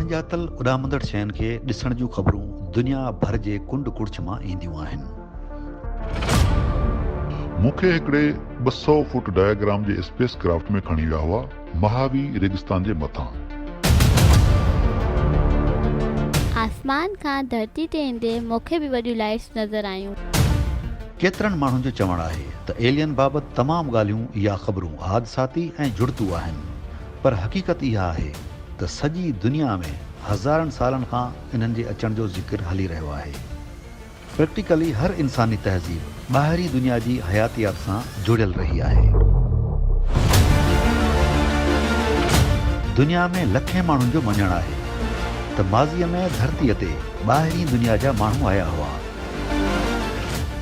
अणॼातल उॾामंदड़ शयुनि खे ॾिसण जूं ख़बरूं दुनिया भर जे कुंड कुड़िछ मां ईंदियूं आहिनि। मूंखे हिकिड़े 200 फुट डायग्राम जे स्पेस क्राफ्ट में खणी विया हुआ महावी रेगिस्तान जे मथां। आसमान खां धरती ते ईंदे मूंखे बि वॾियूं लाइट्स नज़र आयूं। केतिरनि माण्हुनि जो चवणु आहे त एलियन बाबति तमामु ॻाल्हियूं या ख़बरूं हादसाती ऐं जुड़तू आहिनि, पर हक़ीक़त इहा आहे त सॼी दुनिया में हज़ारनि सालनि खां इन्हनि जे अचण जो ज़िक्र हली रहियो आहे। प्रैक्टिकली हर इंसानी तहज़ीब ॿाहिरी दुनिया जी हयातियात सां जुड़ियल रही आहे। दुनिया में लखें माण्हुनि जो मञणु आहे त माज़ीअ में धरतीअ ते ॿाहिरी दुनिया जा माण्हू आया हुआ,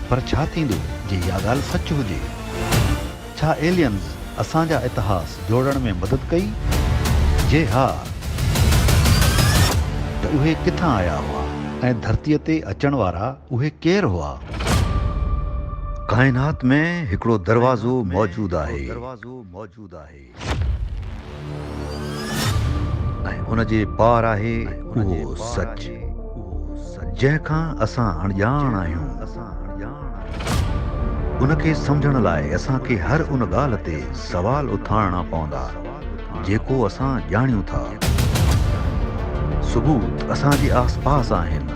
पर छा थींदो जे इहा ॻाल्हि सच हुजे? छा एलियंस असांजा इतिहास जोड़ण में मदद कई? जे हा, त उहे किथां आया हुआ ऐं धरतीअ ते अचण वारा उहे केरु हुआ? काइनात में हिकिड़ो दरवाज़ो मौजूदु आहे ऐं उन जे पार आहे उहो सच जंहिंखां असां अणॼाण आहियूं। उनखे सम्झण लाइ असांखे हर उन ॻाल्हि ते सवाल उथारणा पवंदा जेको असां ॼाणियूं था। सबूत असांजे आस पास आहिनि।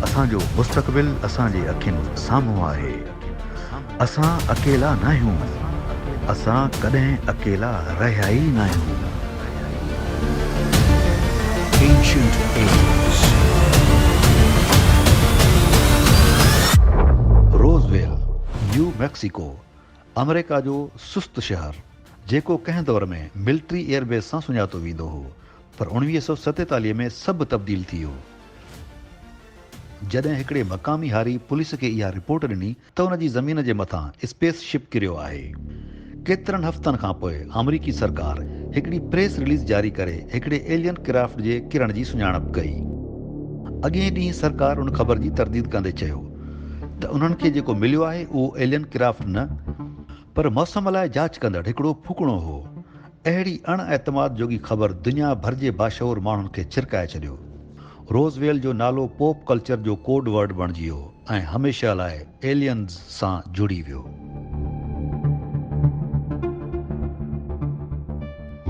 असांजो मुस्तक़बिल असांजे अखियुनि साम्हूं आहे। असां अकेला न आहियूं, असां कॾहिं अकेला रहिया ई न आहियूं। Ancient Aliens. Roswell, New Mexico, America जो सुस्त शहर जेको कंहिं दौर में मिलिट्री एयरबेस सां सुञातो वेंदो हो, पर 1947 में सभु तब्दील थी वियो। जॾहिं हिकिड़े मक़ामी हारी पुलिस खे इहा रिपोर्ट ॾिनी त उन जी ज़मीन जे मथां स्पेस शिप किरियो आहे। केतिरनि हफ़्तनि खां पोइ अमरीकी सरकार हिकिड़ी प्रेस रिलीज़ जारी करे हिकिड़े एलियन क्राफ्ट जे किरण जी सुञाणप कई। अॻे ॾींहुं सरकार उन ख़बर जी तरदीद कंदे चयो त उन्हनि खे जेको मिलियो आहे उहो एलियन क्राफ्ट न, पर मौसम लाइ जांच कंदड़ हिकिड़ो फूकणो हो। अहिड़ी अणएतमाद जोगी ख़बर दुनिया भर जे बाशऊर माण्हुनि खे छिरकाए छॾियो। रोज़वेल जो नालो पॉप कल्चर जो कोड वर्ड बणिजी वियो ऐं हमेशह लाइ एलियंस सां जुड़ी वियो।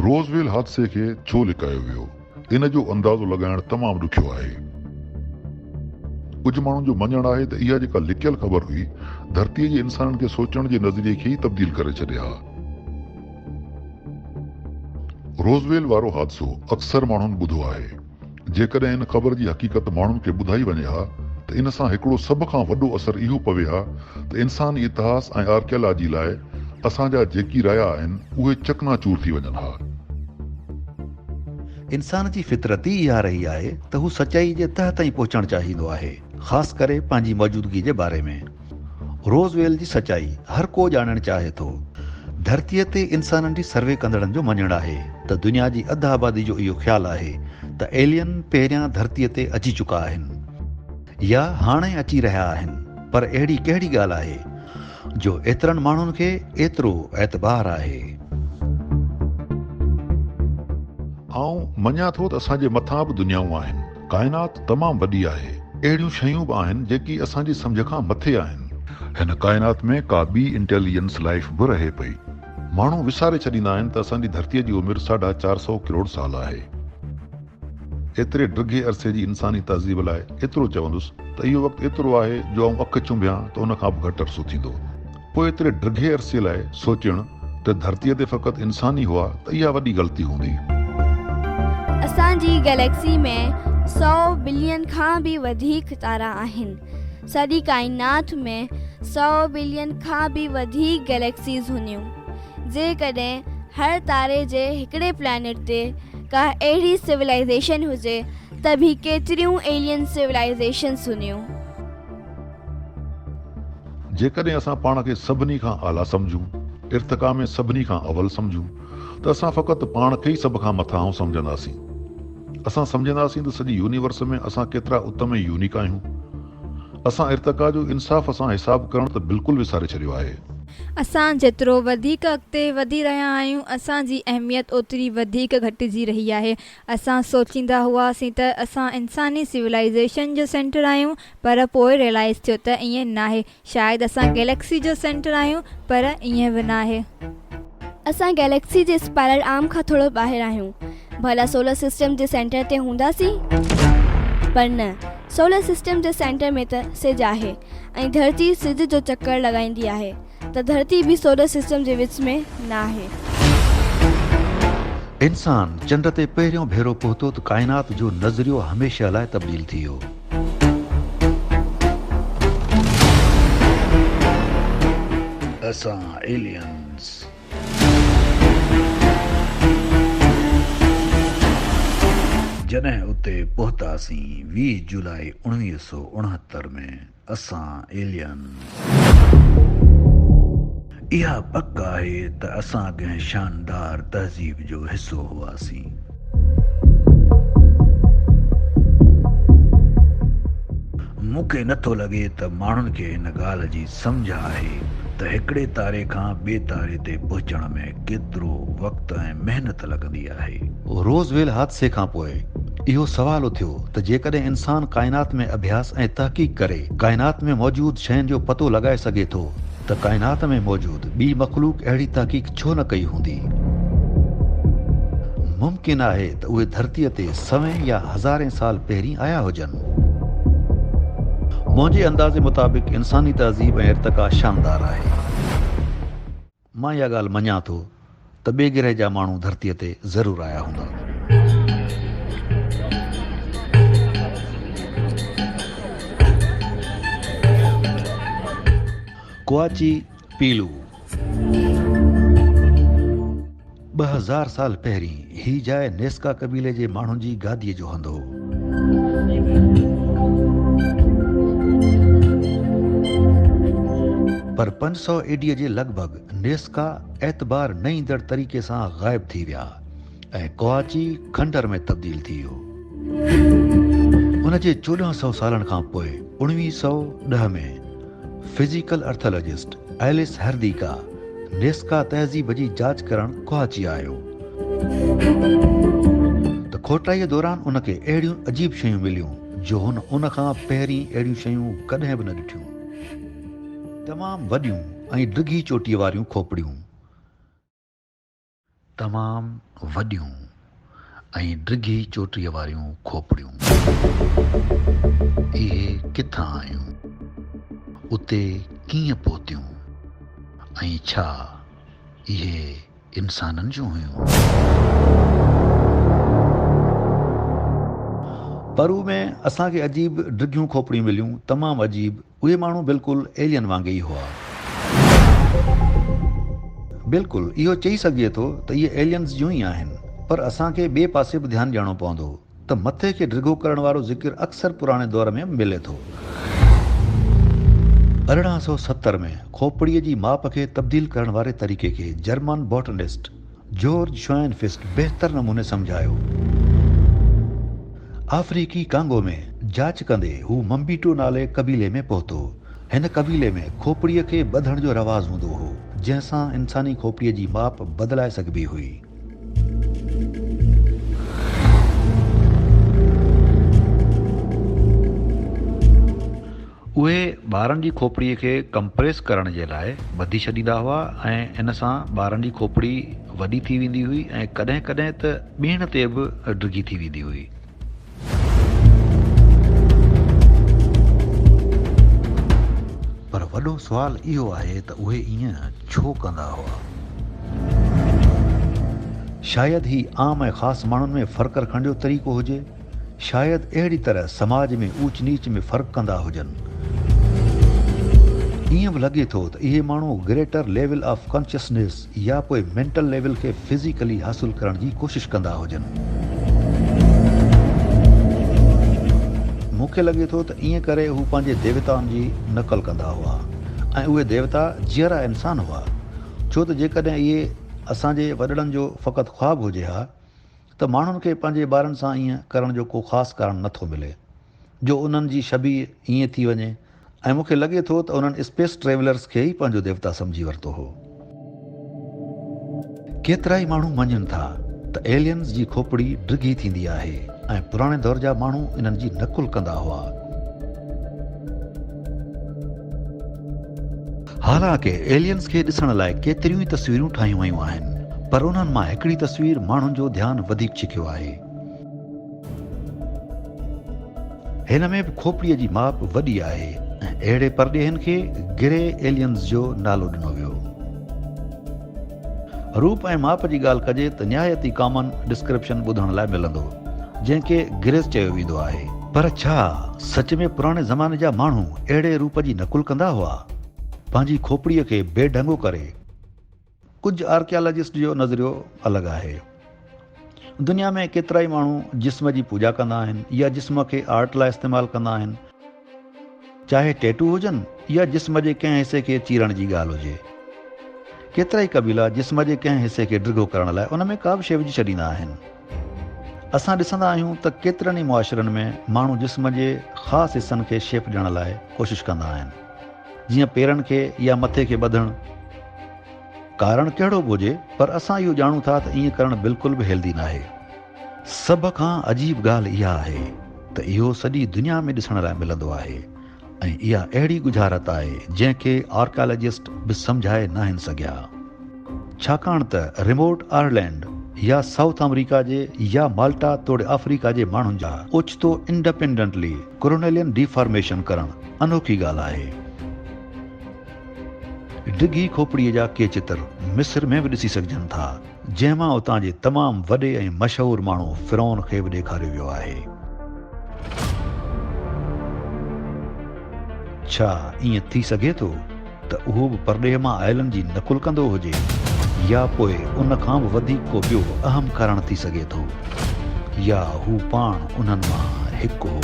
रोज़वेल हादसे खे छो लिकायो वियो, इन जो अंदाज़ो लॻाइण तमामु ॾुखियो आहे। कुझु माण्हुनि जो मञणु आहे त इहा जेका लिकियल ख़बर हुई धरतीअ जे इंसाननि खे सोचण जे नज़रिए खे ई तब्दील करे छॾिया। रोज़वेल वारो हादसो अक्सर माण्हुनि ॿुधो आहे। जेकॾहिं इन ख़बर जी हक़ीक़त माण्हुनि खे ॿुधाई वञे हा त इन सां हिकिड़ो सभ खां वॾो असरु इहो पवे हा त इंसानी इतिहास ऐं आर्कियोलॉजी लाइ असांजा जेकी रहिया आहिनि उहे चकनाचूर थी वञनि हा। इंसान जी फितरत ई इहा रही आहे त हू सचाई जे तह ताईं पहुचणु चाहींदो आहे, ख़ासि करे पंहिंजी मौजूदगी जे बारे में। रोज़वेल जी सचाई हर को ॼाणणु चाहे थो। धरतीअ ते इंसाननि जी सर्वे कंदड़नि जो मञणु आहे त दुनिया जी अधु आबादी जो इहो ख़्यालु आहे त एलियन पहिरियां धरतीअ ते अची चुका आहिनि या हाणे अची रहिया आहिनि, पर अहिड़ी कहिड़ी ॻाल्हि आहे जो एतिरनि माण्हुनि खे एतिरो एतबार आहे? आऊं मञा थो त असांजे मथां बि दुनियाऊं आहिनि। काइनात तमामु वॾी आहे। अहिड़ियूं शयूं बि आहिनि जेकी असांजी सम्झ खां मथे आहिनि। हिन काइनात में का ॿी इंटेलिजेंस लाइफ बि रहे पई। माण्हू विसारे छॾींदा आहिनि त असांजी धरतीअ जी उमिरि 450 करोड़ साल आहे। एतिरे ड्रिघे अरसे जी इंसानी तहज़ीब लाइ एतिरो चवंदुसि त इहो वक़्तु एतिरो आहे जो आऊं अखि चुंबियां त उन खां बि घटि अरसो थींदो। पोइ एतिरे ड्रिघे अरसे लाइ सोचणु त धरतीअ ते फ़क़ति इंसान ई हुआ त इहा वॾी ग़लती हूंदी। असांजी गैलेक्सी में 100 बिलियन खां बि वधीक तारा आहिनि। सॼी काइनात में 100 बिलियन खां बि वधीक गैलेक्सीज़ हूंदियूं। जेकॾहिं हर तारे जे हिकिड़े प्लैनेट ते का अहिड़ी सिविलाइज़ेशन हुजे त बि केतिरियूं एलियन सिविलाइज़ेशन्स हूंदियूं। जेकॾहिं असां पाण खे सभिनी खां आला सम्झूं, इर्तिक़ा में सभिनी खां अवल सम्झूं, त असां फ़क़ति पाण खे ई सभ खां मथां सम्झंदासीं। असां सम्झंदासीं त सॼी यूनिवर्स में असां केतिरा उत्तम ऐं यूनिक आहियूं। असां इर्तिक़ा जो इंसाफ़ सां हिसाब करणु त बिल्कुलु विसारे छॾियो आहे। असां जेतिरो वधीक अॻिते वधी रहिया आहियूं असांजी अहमियत ओतिरी वधीक घटिजी रही आहे। असां सोचींदा हुआसीं त असां इंसानी सिविलाइज़ेशन जो सेंटर आहियूं, पर पोइ रियलाइज़ थियो त ईअं नाहे। शायदि असां गैलेक्सी जो सेंटर आहियूं, पर ईअं बि नाहे। असां गैलेक्सी जे स्पाइरल आर्म खां थोरो ॿाहिरि आहियूं। भला सोलर सिस्टम जे सेंटर ते हूंदासीं, पर न। सोलर सिस्टम जे सेंटर में त सिज आहे ऐं धरती सिज जो चक्कर लॻाईंदी आहे, त धरती भी सोलर सिस्टम जे विच में न आहे। इंसान चंड ते पहिरियों भेरो पहुतो त काइनात जो नज़रियो हमेशह लाइ तब्दील थी वियो। असां एलियंस जॾहिं उते पहुतासीं 20 जुलाई 1969 में, असां एलियन। इहा पक आहे त असां कंहिं शानदार तहज़ीब जो हिसो हुआसीं। मूंखे नथो लॻे त माण्हुनि खे हिन ॻाल्हि जी सम्झ आहे त हिकिड़े तारे खां ॿिए तारे ते पहुचण में केतिरो वक़्तु ऐं महिनत लॻंदी आहे। रोज़वेल हादसे खां पोइ इहो सवाल उथियो त जेकॾहिं इंसान काइनात में अभ्यास ऐं तहक़ीक़ करे काइनात में मौजूद शयुनि जो पतो लॻाए सघे थो, त काइनात में मौजूद ॿी मख़लूक अहिड़ी तहक़ीक़ छो न कई हूंदी। मुमकिन आहे त उहे धरतीअ ते सवें या हज़ारें साल पहिरीं आया हुजनि। मुंहिंजे अंदाज़े मुताबिक़ इंसानी तहज़ीब ऐं इर्तिक़ा शानदार आहे। मां इहा ॻाल्हि मञा थो त ॿिए गिरह जा माण्हू धरतीअ ते ज़रूरु आया हूंदा। क्वाची पीलू 2000 साल पहिरीं ही जाइ नेस्का कबीले जे माण्हुनि जी गादीअ जो हंधु हो। पर 500 एडीअ जे लॻभॻि नेस्का एतबार न ईंदड़ तरीक़े सां ग़ाइब थी विया ऐं क्वाची खंडर में तब्दील थी वियो। उन जे 1400 सालनि खां पोइ 1910 में फिजिकल अर्थोलॉजिस्ट एलिस हर्दीका नेस्का तहज़ीब जी जांच करण क्वाची आयो त खोटाईअ दौरान उनखे अहिड़ियूं अजीब शयूं मिलियूं जो हुन उन खां पहिरीं अहिड़ियूं शयूं कॾहिं बि न ॾिठियूं। तमामु वॾियूं ऐं डिघी चोटीअ वारियूं खोपड़ियूं, तमामु वॾियूं ऐं डिघी चोटीअ वारियूं खोपड़ियूं। इहे किथां आयूं, उते कीअं पहुतियूं ऐं छा इहे इंसाननि जूं हुयूं? परू में असांखे अजीब डिघियूं खोपड़ियूं मिलियूं, तमामु अजीब। उहे माण्हू बिल्कुलु एलियन वांगुरु ई हुआ। बिल्कुलु इहो चई सघिजे थो त इहे एलियंस जूं ई आहिनि, पर असांखे ॿिए पासे बि ध्यानु ॾियणो पवंदो त मथे खे डिघो करण वारो ज़िक्र अक्सर पुराणे दौर में मिले थो। 1870 में खोपड़ीअ जी माप खे तब्दील करण वारे तरीक़े खे जर्मन बॉटनिस्ट जॉर्ज शॉइनफिस्ट बहितर नमूने सम्झायो। अफ्रीकी कांगो में जांच कंदे हू मम्बीटो नाले कबीले में पहुतो। हिन कबीले में खोपड़ीअ खे ॿधण जो रवाज़ हूंदो हो, जंहिंसां इंसानी खोपड़ीअ जी माप बदिलाए सघिबी हुई। उहे ॿारनि जी खोपड़ीअ खे कंप्रेस करण जे लाइ ॿधी छॾींदा हुआ ऐं इन सां ॿारनि जी खोपड़ी वॾी थी वेंदी हुई ऐं कॾहिं कॾहिं त ॿीहण ते बि डिघी थी वेंदी हुई। पर वॾो सुवाल इहो आहे त उहे ईअं छो कंदा हुआ? शायदि ही आम ऐं ख़ासि माण्हुनि में फ़र्क़ु रखण जो तरीक़ो हुजे। शायदि अहिड़ी तरह समाज में ऊच नीच में फ़र्क़ु कंदा हुजनि। ईअं बि लॻे थो त इहे माण्हू ग्रेटर लेवल ऑफ कॉन्शियसनेस या पोइ मेंटल लेवल खे फिज़िकली हासिल करण जी कोशिशि कंदा हुजनि। मूंखे लॻे थो त ईअं करे हू पंहिंजे देवताउनि जी नक़ल कंदा हुआ ऐं उहे देवता जीअरा इंसान हुआ। छो त जेकॾहिं इहे असांजे वॾड़नि जो फ़क़ति ख़्वाबु हुजे हा त माण्हुनि खे पंहिंजे ॿारनि सां ईअं करण जो को ख़ासि कारण नथो मिले जो उन्हनि जी छबी ईअं थी वञे ऐं मूंखे लॻे थो त उन्हनि स्पेस ट्रेवलर्स खे ई पंहिंजो देवता सम्झी वरितो हो। केतिरा ई माण्हू मञनि था त एलियंस जी खोपड़ी डिघी थींदी आहे ऐं पुराणे दौर जा माण्हू इन्हनि जी नकुल कंदा हुआ। हालांकि एलियंस खे ॾिसण लाइ केतिरियूं ई तस्वीरूं ठाहियूं वयूं आहिनि, पर उन्हनि मां हिकिड़ी तस्वीर माण्हुनि जो ध्यानु वधीक छिकियो आहे। हिन में बि खोपड़ीअ जी माप वॾी आहे ऐं अहिड़े परॾेहनि खे गिरे एलियंस जो नालो ॾिनो वियो। रूप ऐं माप जी ॻाल्हि कजे त निहायती कॉमन डिस्क्रिप्शन ॿुधण लाइ मिलंदो, जंहिंखे गिरेस चयो वेंदो आहे। पर छा सच में पुराणे ज़माने जा माण्हू अहिड़े रूप जी नकुल कंदा हुआ, पंहिंजी खोपड़ीअ खे बेढंगो करे? कुझु आर्कियोलॉजिस्ट जो नज़रियो अलॻि आहे। दुनिया में केतिरा ई माण्हू जिस्म जी पूॼा कंदा आहिनि या जिस्म खे आर्ट लाइ इस्तेमालु कंदा आहिनि, चाहे टैटू हुजनि या जिस्म जे कंहिं हिसे खे चीरण जी ॻाल्हि हुजे। केतिरा ई क़बीला जिस्म जे कंहिं हिसे खे डिघो करण लाइ उन में का बि शइ विझी छॾींदा आहिनि। असां ॾिसंदा आहियूं त केतिरनि ई मुआशिरनि में माण्हू जिस्म जे ख़ासि हिसनि खे शेप ॾियण लाइ कोशिशि कंदा आहिनि, जीअं पेरनि खे या मथे खे ॿधणु। कारण कहिड़ो बि हुजे, पर असां इहो ॼाणूं था त ईअं करणु बिल्कुलु बि हेल्दी न आहे। सभ खां अजीब ॻाल्हि इहा आहे त इहो सॼी दुनिया में ॾिसण लाइ मिलंदो आहे ऐं इहा अहिड़ी गुज़ारत आहे जंहिंखे आर्कियोलॉजिस्ट बि सम्झाए न आहिनि सघिया। छाकाणि त रिमोट आयरलैंड या साउथ अमेरिका जे या माल्टा तोड़े अफ्रीका जे माण्हुनि जा ओचितो इंडिपेंडेंटली कोरोनेलियन डिफॉर्मेशन करणु अनोखी ॻाल्हि आहे। डिघी खोपड़ीअ जा के चित्र मिस्र में बि ॾिसी सघजनि था, जंहिंमां उतां जे तमामु वॾे ऐं मशहूरु माण्हू फिरौन खे बि ॾेखारियो वियो आहे। छा ईअं थी सघे थो त उहो बि परॾेह मां आयलनि जी नकुल कंदो हुजे, या पोइ उन खां बि वधीक को ॿियो अहम कारण थी सघे थो, या हू पाण उन्हनि मां हिकु हो।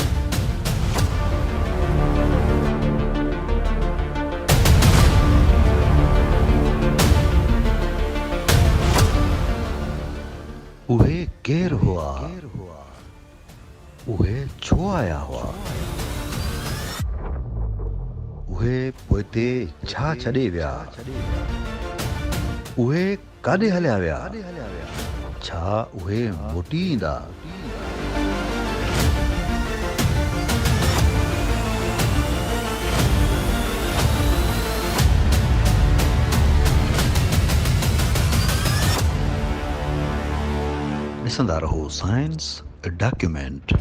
उहे केर हुआ? उहे छो आया हुआ? उहे पोइते छा छॾे विया? उहे काॾे हलिया विया? छा उहे मोटी ईंदा? ॾिसंदा रहो साइंस डॉक्यूमेंट।